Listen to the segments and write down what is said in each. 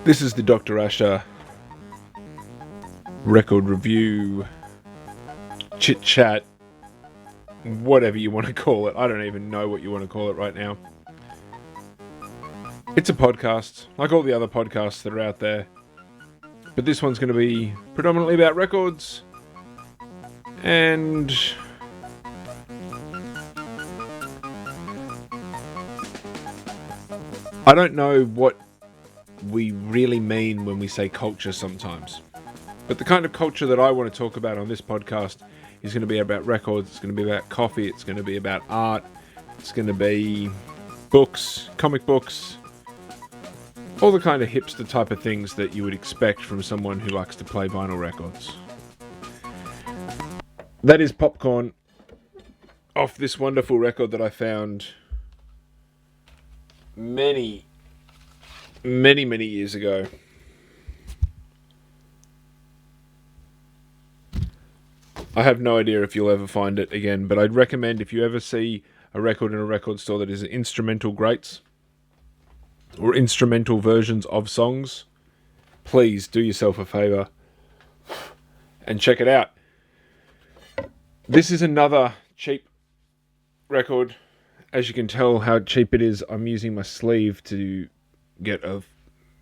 This is the Dr. Asher record review, chit chat, whatever you want to call it. I don't even know what you want to call it right now. It's a podcast, like all the other podcasts that are out there. But this one's going to be predominantly about records. And I don't know what we really mean when we say culture sometimes. But the kind of culture that I want to talk about on this podcast is going to be about records, it's going to be about coffee, it's going to be about art, it's going to be books, comic books, all the kind of hipster type of things that you would expect from someone who likes to play vinyl records. That is Popcorn off this wonderful record that I found many years ago. I have no idea if you'll ever find it again, but I'd recommend if you ever see a record in a record store that is instrumental greats or instrumental versions of songs, please do yourself a favor and check it out. This is another cheap record. As you can tell how cheap it is, I'm using my sleeve to get a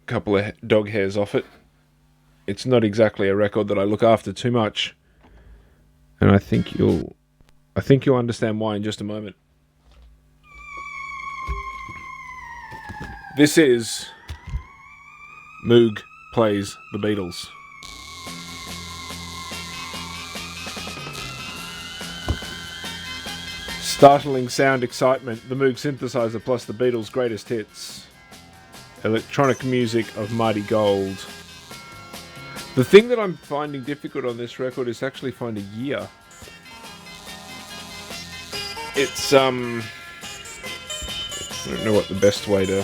couple of dog hairs off it. It's not exactly a record that I look after too much, and I think you'll understand why in just a moment. This is Moog Plays the Beatles. Startling sound excitement, the Moog synthesizer plus the Beatles' greatest hits. Electronic music of mighty gold. The thing that I'm finding difficult on this record is actually find a year. It's, I don't know what the best way to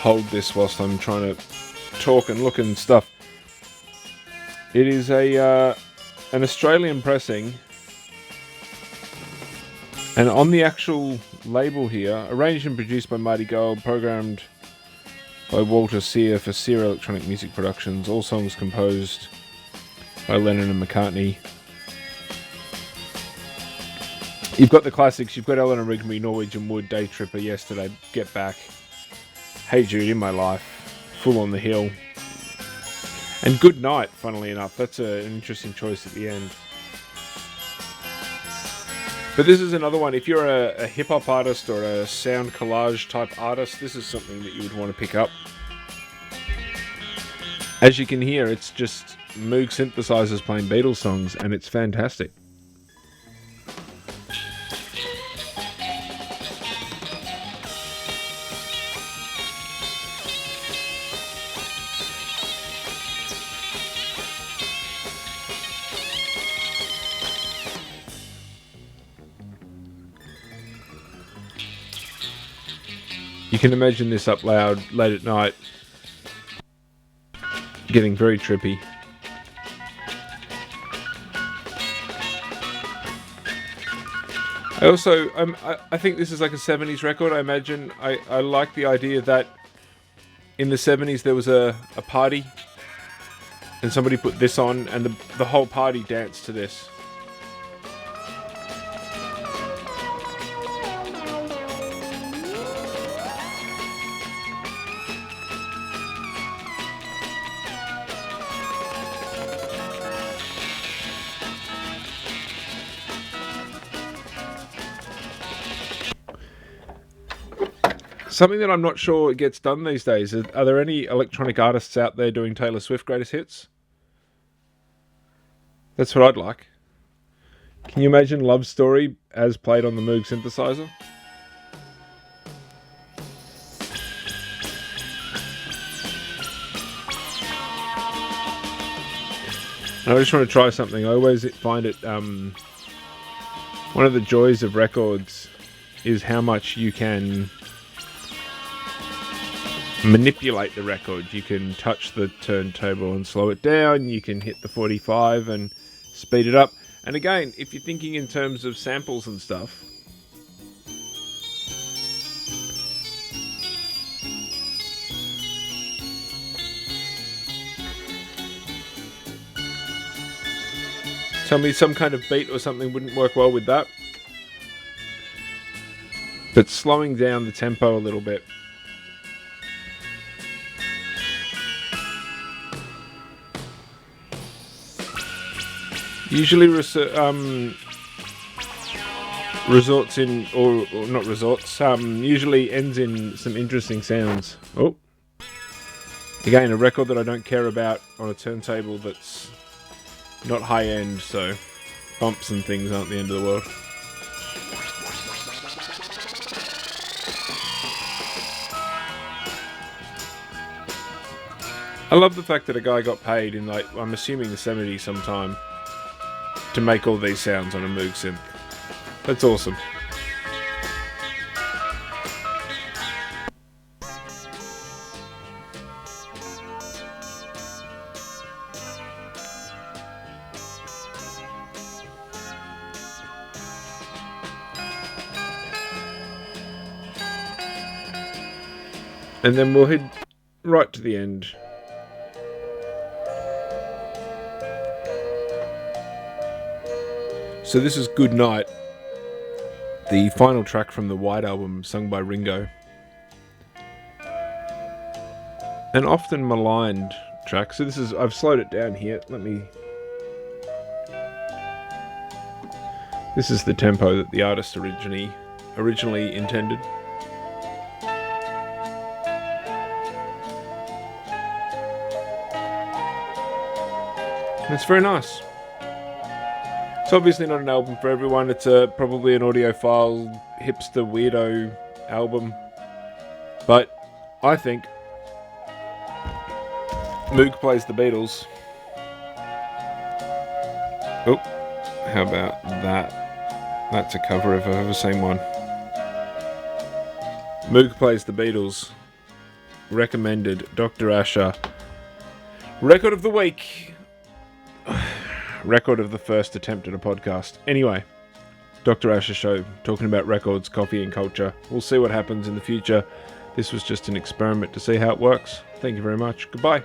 hold this whilst I'm trying to talk and look and stuff. It is an Australian pressing. And on the actual label here, arranged and produced by Mighty Gold, programmed by Walter Sear for Sear Electronic Music Productions, all songs composed by Lennon and McCartney. You've got the classics, you've got Eleanor Rigby, Norwegian Wood, Day Tripper, Yesterday, Get Back, Hey Jude, In My Life, Full on the Hill, and Good Night, funnily enough. That's an interesting choice at the end. But this is another one. If you're a hip-hop artist or a sound collage type artist, this is something that you would want to pick up. As you can hear, it's just Moog synthesizers playing Beatles songs, and it's fantastic. You can imagine this up loud late at night, getting very trippy. I also, I think this is like a 70s record. I imagine, I like the idea that in the 70s there was a party and somebody put this on and the whole party danced to this. Something that I'm not sure gets done these days. Are there any electronic artists out there doing Taylor Swift greatest hits? That's what I'd like. Can you imagine Love Story as played on the Moog synthesizer? I just want to try something. I always find it, one of the joys of records is how much you can manipulate the record. You can touch the turntable and slow it down. You can hit the 45 and speed it up. And again, if you're thinking in terms of samples and stuff, Tell me some kind of beat or something wouldn't work well with that. But slowing down the tempo a little bit. Usually resorts in, or not resorts, usually ends in some interesting sounds. Oh. Again, a record that I don't care about on a turntable that's not high end, so bumps and things aren't the end of the world. I love the fact that a guy got paid in, like, I'm assuming the 70s sometime, to make all these sounds on a Moog synth. That's awesome. And then we'll head right to the end. So this is Good Night, the final track from the White Album, sung by Ringo. An often maligned track. So this is, I've slowed it down here. This is the tempo that the artist originally intended. And it's very nice. It's obviously not an album for everyone. It's probably an audiophile, hipster, weirdo album. But I think Moog plays the Beatles. Oh, how about that? That's a cover if I've ever seen one. Moog plays the Beatles. Recommended. Dr. Asher. Record of the week. Record of the first attempt at a podcast. Anyway, Dr. Asher Show, talking about records, coffee and culture. We'll see what happens in the future. This was just an experiment to see how it works. Thank you very much. Goodbye.